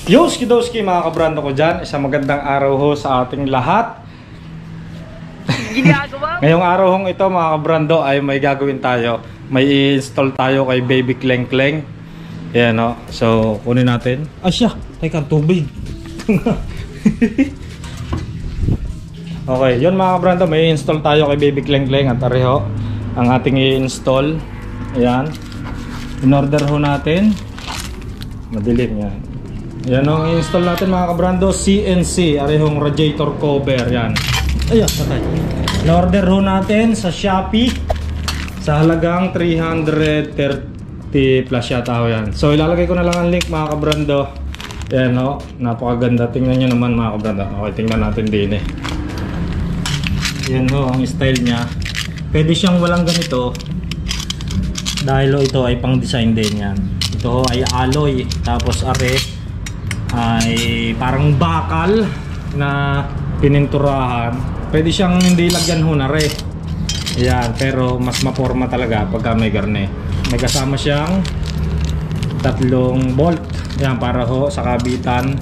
Yoski mga kabrando ko dyan, isang magandang araw ho sa ating lahat. Ngayong araw hong ito mga kabrando ay may gagawin tayo. May i-install tayo kay Baby Kleng Kleng. Ayan o, so kunin natin. Siya, teka, tubig. Okay, yun mga kabrando, may i-install tayo kay Baby Kleng Kleng. At pareho ang ating i-install. Ayan, in-order ho natin. Madilim yan. Yan ang i-install natin mga kabrando, CNC, arehong radiator cover yan. Ayan, patay. In-order ho natin sa Shopee sa halagang 330 plus yata ho yan. So ilalagay ko na lang ang link mga kabrando. Yan o, napakaganda. Tingnan nyo naman mga kabrando. Okay, tingnan natin din eh. Yan ho, ang style nya. Pwede siyang walang ganito dahil ito ay pang design din yan. Ito ho ay alloy, tapos are ay parang bakal na pininturahan. Pwede siyang hindi lagyan ho na re. Ayan, pero mas maporma talaga pagka may garne. May kasama siyang 3 bolt. Ayan, para ho sa kabitan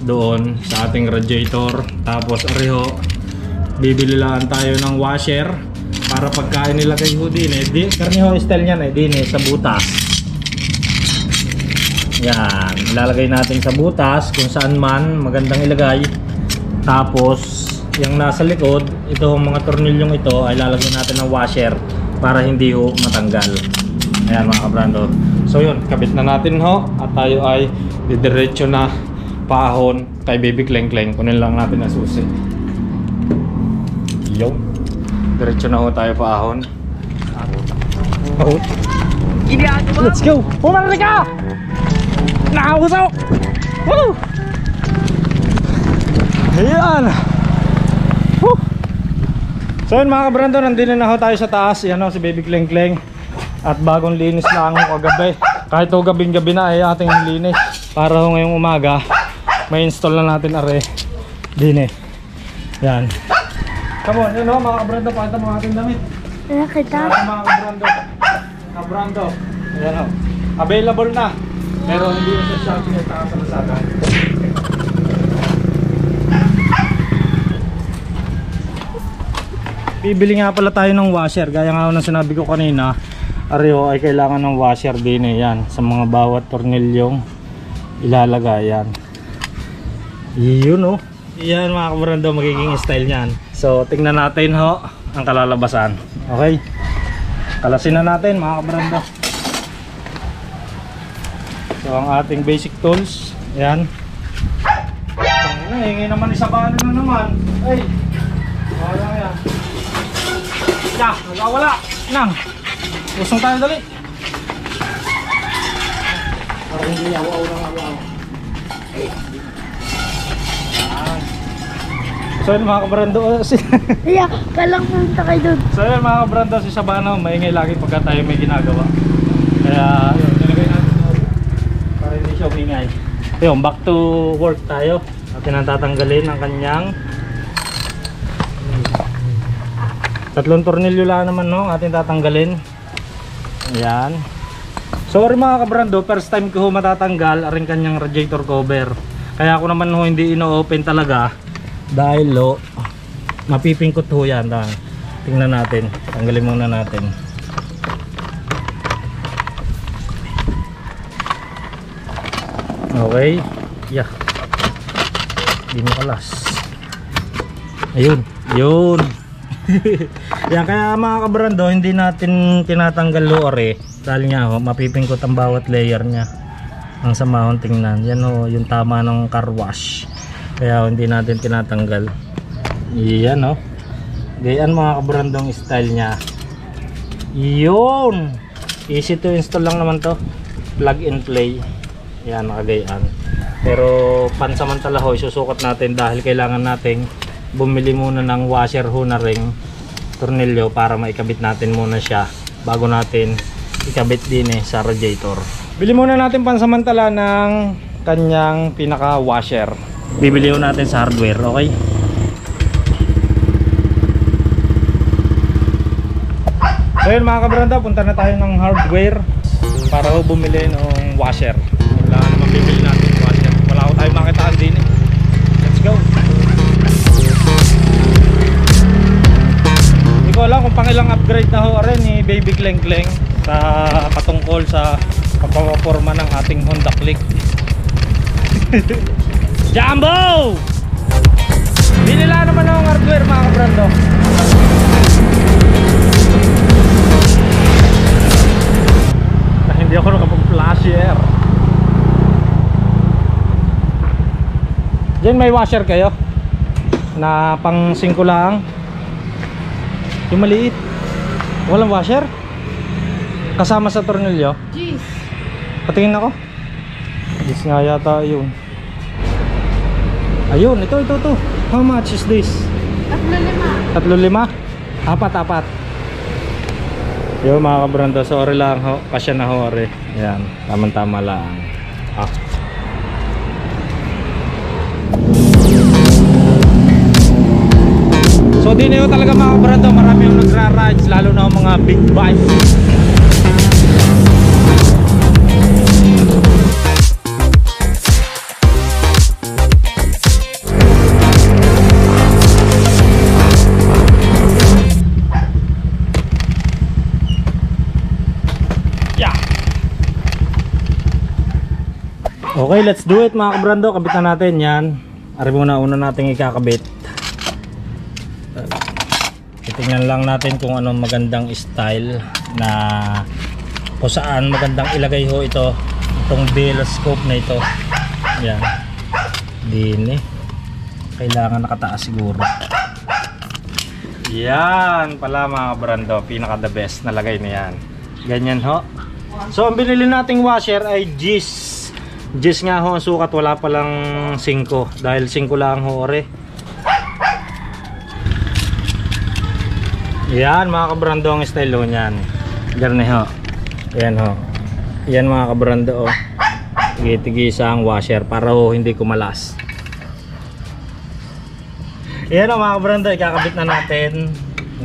doon sa ating radiator. Tapos areho, bibili lang tayo ng washer para pagkain nilagay ho din eh. Karne ho style niyan eh, din eh, sa butas. Yan, ilalagay natin sa butas kung saan man magandang ilagay. Tapos yung nasa likod, itong mga tornilyong ito ay lalagyan natin ng washer para hindi ho matanggal. Ayan mga kabrando. So yun, kabit na natin ho at tayo ay didiretso na paahon kay Baby Kleng Kleng. Kunin lang natin ang susi. Yo, diretso na ho tayo paahon. Let's go! Pumarali ka! Nakakusaw! Woo! Ayan! Woo! So yun mga kabrando, nandito na ho tayo sa taas. Yan ho si Baby Kleng Kleng. At bagong linis lang ho kagabi. Kahit ho gabing gabi na ay ating linis. Para ho ngayong umaga may install na natin are din eh. Yan. Come on, yun ho mga kabrando, pakita mo ating damit. Nakita? Mga kabrando. Kabrando. Ayan ho. Available na. Pero hindi na sa Shopee at sa Lazada. Bibili nga pala tayo ng washer. Gaya nga ng sinabi ko kanina, areho ay kailangan ng washer din eh. Yan, sa mga bawat tornilyong ilalagay yan. Yun oh. Yan mga kabrando, magiging style nyan. So tingnan natin ho ang kalalabasan. Okay, kalasin na natin mga kabrando. So ang ating basic tools, ayan. Hingi naman isabaan na naman. Ay, wala yan. Ya, wala. Nang, usong tayo dali. Parang hindi yaw-aw lang yaw-aw. So yun mga kabrando, Iya, kalang punta kayo doon. so yun mga kabrando, si Sabano maingay lagi pagka tayo may ginagawa. Kaya yun, nilagay natin para hindi siya umingay. Yun, back to work tayo. Atin ang tatanggalin ang kanyang 3 tornilyo lang naman no, atin tatanggalin. Ayan. Sorry mga kabrando, first time ko matatanggal ang kanyang radiator cover. Kaya ako naman ho hindi ino-open talaga dahil lo mapipingkot ho yan. Tingnan natin, tanggalin muna natin. Okay, yeah. Hindi mo kalas. Ayun, yun. Yan, kaya mga kabrando, hindi natin tinatanggal loore dahil nga ho, mapipingkot ang bawat layer nya. Ang samahon tingnan. Yan ho, yung tama ng car wash. Kaya hindi natin tinatanggal. Yan ho. Gayaan mga kabrandong style nya. Yun. Easy to install lang naman to. Plug and play. Yan, nakagayaan. Pero pansamantala ho, susukat natin dahil kailangan nating bumili muna ng washer ho na ring tornilyo para maikabit natin muna siya bago natin ikabit din eh sa radiator. Bili muna natin pansamantala ng kanyang pinaka washer. Bibili ho natin sa hardware, okay? So yun mga kabranda, punta na tayo ng hardware para ho bumili ng washer. Wala naman bibili natin washer. tayo makitaan din eh. Let's go. Hindi ko alam kung pang ilang upgrade na ho rin ni Baby Kleng Kleng sa patungkol sa pagpapaporma ng ating Honda Click. Jumbo! Binila naman akong hardware mga kabrando. Hindi ako nakapag-flasher. Diyan may washer kayo na pang 5 lang. Yung maliit. Walang washer? Kasama sa tornilyo? Jeez. Patingin ako. Jeez nga yata yun. Ayun, ito. How much is this? 3-5. 3-5? Apat. Yo mga kabrando, sorry lang ho. Kasya na ho ore. Yan, tama-tama lang. So di na yun talaga mga kabrando, marami yung nagra-rides, lalo na yung mga big bike. Okay, let's do it mga kabrando. Kabit na natin yan. Ari muna una natin ikakabit. Titingnan lang natin kung anong magandang style na kung saan magandang ilagay ho ito. Itong bell scope na ito. Yan. Din eh. Kailangan nakataas siguro. Yan pala mga kabrando. Pinaka the best na lagay na yan. Ganyan ho. So ang binili nating washer ay Gis. Gis nga ho ang sukat, wala palang 5 dahil 5 lang ho ore. Yan mga kabrando ang style ho nyan. Garne ho. Yan ho. Yan mga kabrando oh. Tigi-tigisa ang washer para ho hindi kumalas. Yan ho mga kabrando, ikakabit na natin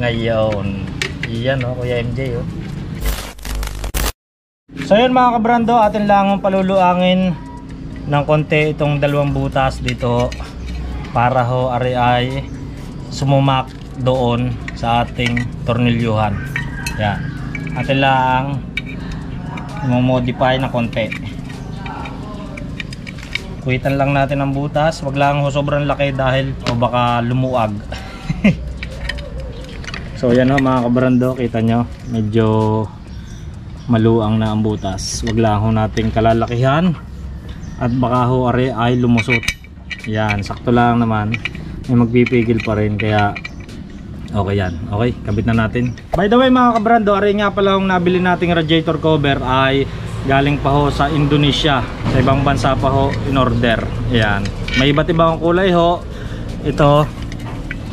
ngayon. Yan ho Kuya MJ oh. So yun mga kabrando, atin lang paluluangin ng konti itong 2 butas dito para ho ari ay sumumak doon sa ating tornilyuhan. Yan. Atin lang i-modify na konti. Kuitan lang natin ang butas, wag lang ho sobrang laki dahil o baka lumuag. So yan ho mga kabrando, kita nyo medyo maluang na ang butas. Wag lang ho nating kalalakihan at baka ho are ay lumusot. Yan, sakto lang naman. May magpipigil pa rin kaya okay yan. Okay, kabit na natin. By the way mga kabrando, are nga pala yung nabili nating radiator cover ay galing pa ho sa Indonesia. Sa ibang bansa pa ho in order. Yan. May iba't ibang kulay ho. Ito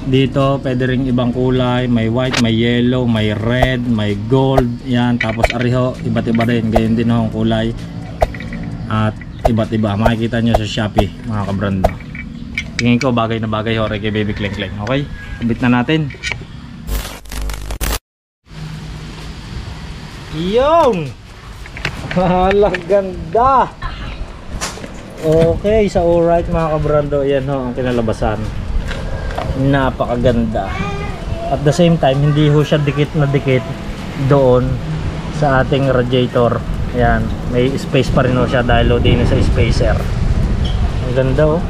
dito pwede ring ibang kulay, may white, may yellow, may red, may gold, yan. Tapos ariho, iba't iba rin, ganyan din ho ang kulay at iba't iba, makikita nyo sa Shopee mga kabrando. Tingin ko bagay na bagay ho kay Baby Kleng Kleng. Okay, kabit na natin. Yun! Halang ganda! Okay, sa alright mga kabrando, yan ho ang kinalabasan. Napakaganda. At the same time hindi ho siya dikit na dikit doon sa ating radiator. Ayan, may space pa rin ho siya dahil din sa spacer. Ang ganda oh.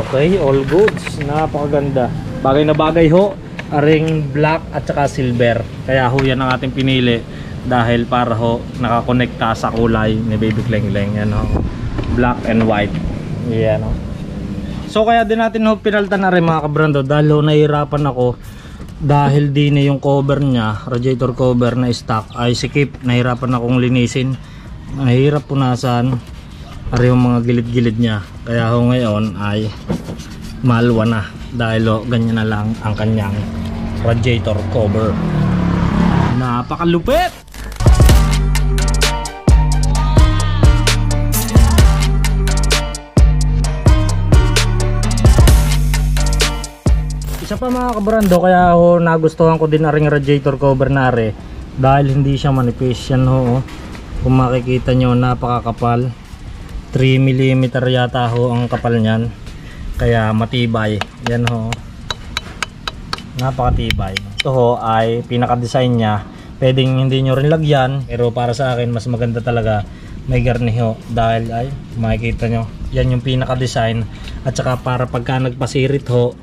Okay, all goods. Napakaganda. Bagay na bagay ho aring black at saka silver. Kaya ho yan ang ating pinili dahil para ho nakakonekta sa kulay ni Baby Kleng Kleng. Yan ho, black and white. Yan ho. So kaya din natin ho pinaltan na rin mga kabrando dahil ho nahihirapan ako dahil din yung cover niya, radiator cover na stock ay sikip. Nahihirapan akong linisin, nahihirap punasan ari yung mga gilid-gilid niya. Kaya ho ngayon ay malwa na dahil ho ganyan na lang ang kanyang radiator cover. Napakalupit! Isa pa mga kabrando, kaya ho nagustuhan ko din aring radiator cover na are dahil hindi siya manipis. Yan ho, kung makikita nyo napakakapal. 3mm yata ho ang kapal niyan. Kaya matibay. Yan ho. Napakatibay. Ito ho ay pinaka-design niya. Pwedeng hindi nyo rin lagyan, pero para sa akin mas maganda talaga may garni ho. Dahil ay makikita nyo, yan yung pinaka-design. At saka para pagka nagpasirit ho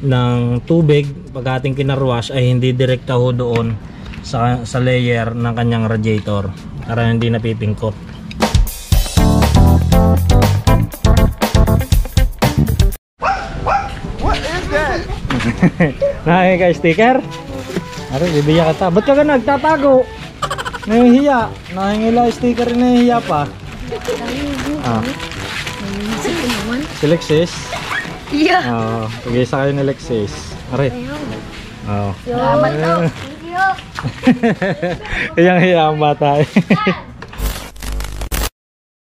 ng tubig, pag ating kinarwash ay hindi direkta ho doon sa layer ng kanyang radiator para hindi napipingkot. What is that? Nahingi ka sticker? Ari, bibigyan kita. Ba't ka nagtatago? Nahihiya. Nahingi lang sticker, nahihiya pa. Ah. Si Lexis? Yeah. Oo. Pagay sa kayo ni Lexis. Ari. Oo. Salamat to. Thank you. Iyang hiya ang bata.